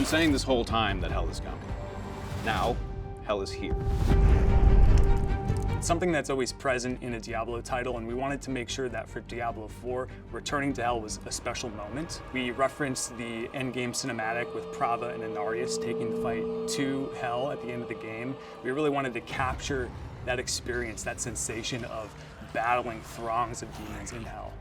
saying this whole time that hell is coming. Now, hell is here. It's something that's always present in a Diablo title, and we wanted to make sure that for Diablo 4, returning to hell was a special moment. We referenced the endgame cinematic with Prava and Inarius taking the fight to hell at the end of the game. We really wanted to capture that experience, that sensation of battling throngs of demons in hell.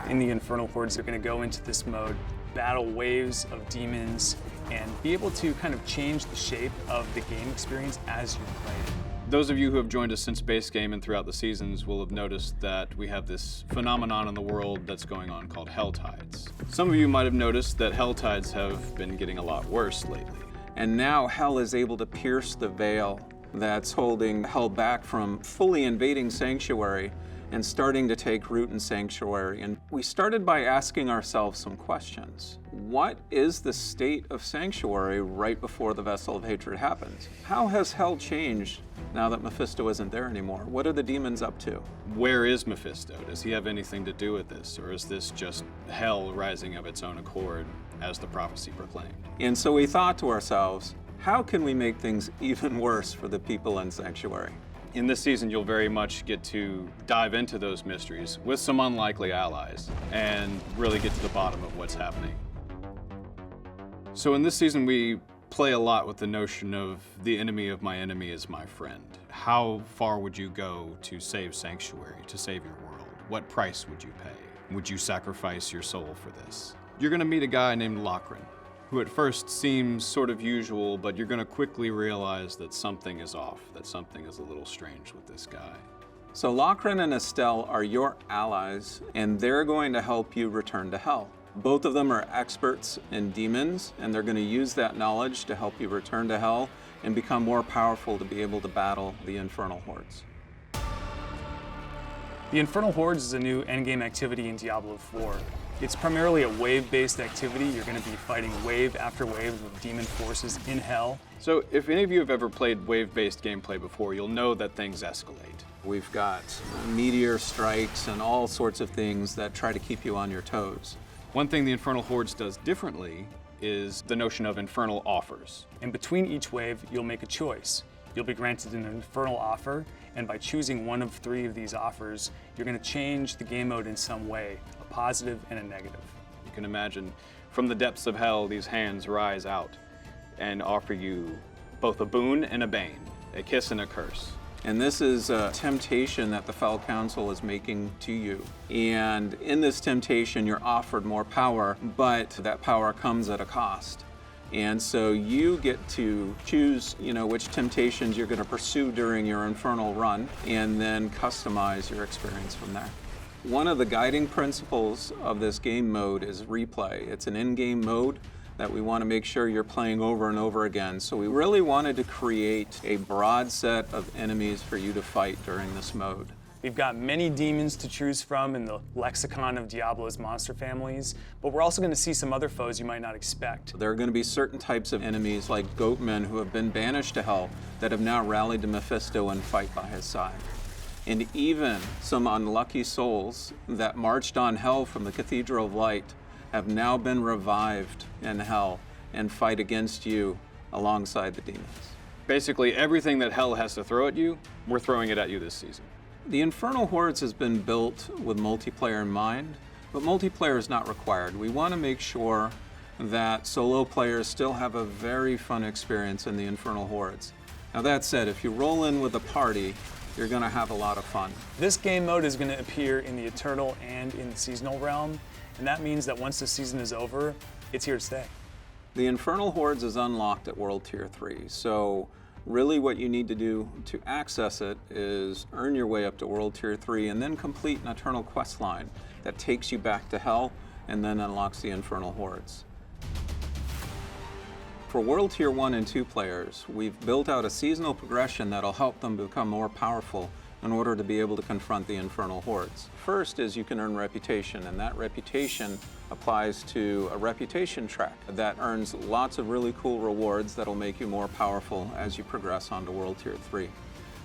In the Infernal Hordes, they're going to go into this mode, battle waves of demons, and be able to kind of change the shape of the game experience as you play it. Those of you who have joined us since base game and throughout the seasons will have noticed that we have this phenomenon in the world that's going on called hell tides. Some of you might have noticed that hell tides have been getting a lot worse lately. And now hell is able to pierce the veil that's holding hell back from fully invading Sanctuary and starting to take root in Sanctuary. And we started by asking ourselves some questions. What is the state of Sanctuary right before the Vessel of Hatred happens? How has hell changed now that Mephisto isn't there anymore? What are the demons up to? Where is Mephisto? Does he have anything to do with this? Or is this just hell rising of its own accord as the prophecy proclaimed? And so we thought to ourselves, how can we make things even worse for the people in Sanctuary? In this season, you'll very much get to dive into those mysteries with some unlikely allies and really get to the bottom of what's happening. So in this season, we play a lot with the notion of the enemy of my enemy is my friend. How far would you go to save Sanctuary, to save your world? What price would you pay? Would you sacrifice your soul for this? You're gonna meet a guy named Lochran, who at first seems sort of usual, but you're gonna quickly realize that something is off, that something is a little strange with this guy. So Lochran and Estelle are your allies, and they're going to help you return to hell. Both of them are experts in demons, and they're going to use that knowledge to help you return to hell and become more powerful to be able to battle the Infernal Hordes. The Infernal Hordes is a new endgame activity in Diablo 4. It's primarily a wave-based activity. You're going to be fighting wave after wave of demon forces in hell. So if any of you have ever played wave-based gameplay before, you'll know that things escalate. We've got meteor strikes and all sorts of things that try to keep you on your toes. One thing the Infernal Hordes does differently is the notion of infernal offers. And between each wave, you'll make a choice. You'll be granted an infernal offer, and by choosing one of 3 of these offers, you're going to change the game mode in some way, a positive and a negative. You can imagine from the depths of hell, these hands rise out and offer you both a boon and a bane, a kiss and a curse. And this is a temptation that the Fell Council is making to you. And in this temptation, you're offered more power, but that power comes at a cost. And so you get to choose, which temptations you're going to pursue during your infernal run, and then customize your experience from there. One of the guiding principles of this game mode is replay. It's an in-game mode that we want to make sure you're playing over and over again. So we really wanted to create a broad set of enemies for you to fight during this mode. We've got many demons to choose from in the lexicon of Diablo's monster families, but we're also going to see some other foes you might not expect. There are going to be certain types of enemies like goatmen who have been banished to hell that have now rallied to Mephisto and fight by his side. And even some unlucky souls that marched on hell from the Cathedral of Light have now been revived in hell and fight against you alongside the demons. Basically, everything that hell has to throw at you, we're throwing it at you this season. The Infernal Hordes has been built with multiplayer in mind, but multiplayer is not required. We want to make sure that solo players still have a very fun experience in the Infernal Hordes. Now that said, if you roll in with a party, you're going to have a lot of fun. This game mode is going to appear in the Eternal and in the Seasonal realm, and that means that once the season is over, it's here to stay. The Infernal Hordes is unlocked at World Tier 3, so really what you need to do to access it is earn your way up to World Tier 3 and then complete an Eternal quest line that takes you back to Hell and then unlocks the Infernal Hordes. For World Tier 1 and 2 players, we've built out a seasonal progression that'll help them become more powerful in order to be able to confront the Infernal Hordes. First is you can earn reputation, and that reputation applies to a reputation track that earns lots of really cool rewards that'll make you more powerful as you progress onto World Tier 3.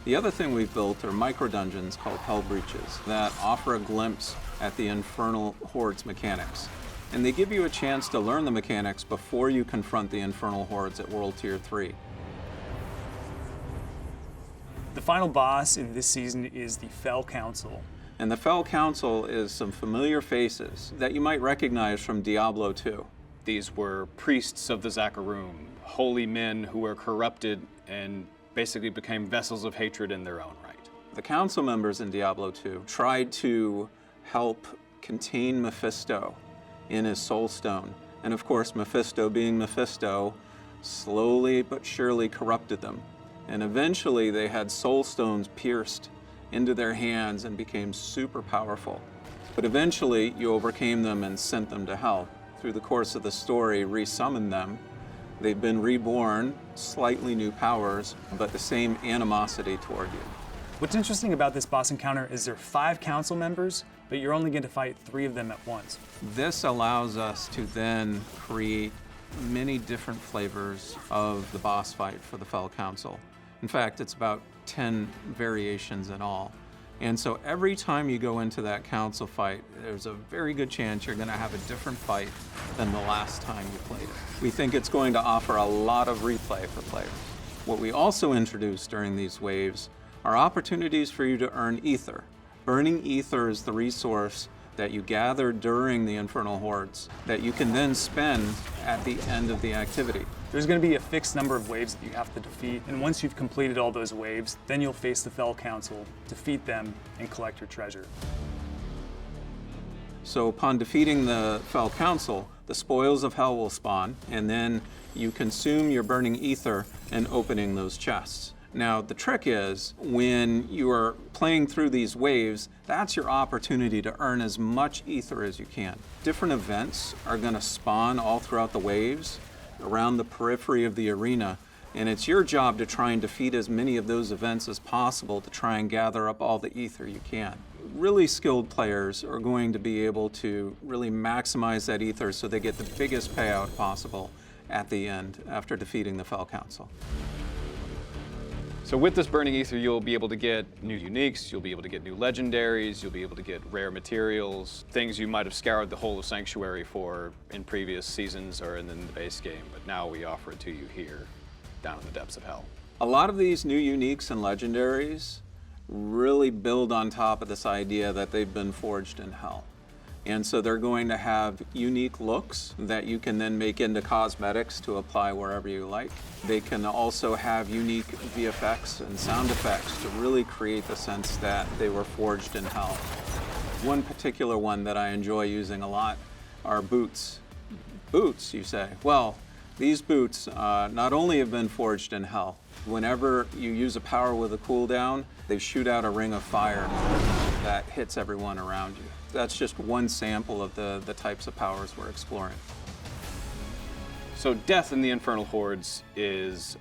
The other thing we've built are micro-dungeons called Hell Breaches that offer a glimpse at the Infernal Hordes mechanics. and they give you a chance to learn the mechanics before you confront the Infernal Hordes at World Tier 3. The final boss in this season is the Fell Council. And the Fell Council is some familiar faces that you might recognize from Diablo 2. These were priests of the Zakarum, holy men who were corrupted and basically became vessels of hatred in their own right. The council members in Diablo 2 tried to help contain Mephisto in his soul stone. And of course, Mephisto, being Mephisto, slowly but surely corrupted them. And eventually they had soul stones pierced into their hands and became super powerful. But eventually you overcame them and sent them to hell. Through the course of the story, resummoned them. They've been reborn, slightly new powers, but the same animosity toward you. What's interesting about this boss encounter is there are 5 council members, but you're only going to fight 3 of them at once. This allows us to then create many different flavors of the boss fight for the Fell Council. In fact, it's about 10 variations in all. And so every time you go into that council fight, there's a very good chance you're going to have a different fight than the last time you played it. We think it's going to offer a lot of replay for players. What we also introduced during these waves are opportunities for you to earn ether. Burning ether is the resource that you gather during the Infernal Hordes that you can then spend at the end of the activity. There's going to be a fixed number of waves that you have to defeat, and once you've completed all those waves, then you'll face the Fell Council, defeat them, and collect your treasure. So upon defeating the Fell Council, the spoils of hell will spawn, and then you consume your burning ether and opening those chests. Now, the trick is, when you are playing through these waves, that's your opportunity to earn as much ether as you can. Different events are going to spawn all throughout the waves, around the periphery of the arena, and it's your job to try and defeat as many of those events as possible to try and gather up all the ether you can. Really skilled players are going to be able to really maximize that ether so they get the biggest payout possible at the end after defeating the Fell Council. So with this burning ether, you'll be able to get new uniques, you'll be able to get new legendaries, you'll be able to get rare materials, things you might have scoured the whole of Sanctuary for in previous seasons or in the base game, but now we offer it to you here, down in the depths of hell. A lot of these new uniques and legendaries really build on top of this idea that they've been forged in hell. And so they're going to have unique looks that you can then make into cosmetics to apply wherever you like. They can also have unique VFX and sound effects to really create the sense that they were forged in hell. One particular one that I enjoy using a lot are boots. Boots, you say? Well, these boots not only have been forged in hell, whenever you use a power with a cooldown, they shoot out a ring of fire that hits everyone around you. That's just one sample of the types of powers we're exploring. So death in the Infernal Hordes is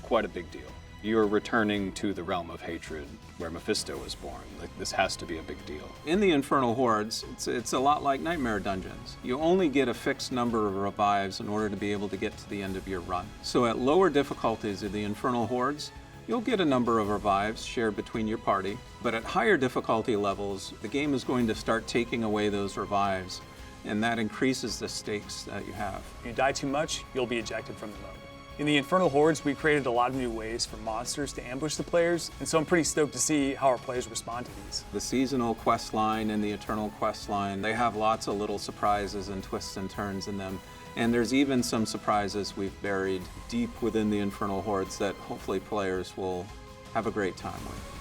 quite a big deal. You're returning to the realm of hatred where Mephisto was born. Like, this has to be a big deal. In the Infernal Hordes, it's a lot like Nightmare Dungeons. You only get a fixed number of revives in order to be able to get to the end of your run. So at lower difficulties of the Infernal Hordes, you'll get a number of revives shared between your party, but at higher difficulty levels, the game is going to start taking away those revives, and that increases the stakes that you have. If you die too much, you'll be ejected from the mode. In the Infernal Hordes, we created a lot of new ways for monsters to ambush the players, and so I'm pretty stoked to see how our players respond to these. The seasonal quest line and the eternal quest line, they have lots of little surprises and twists and turns in them. And there's even some surprises we've buried deep within the Infernal Hordes that hopefully players will have a great time with.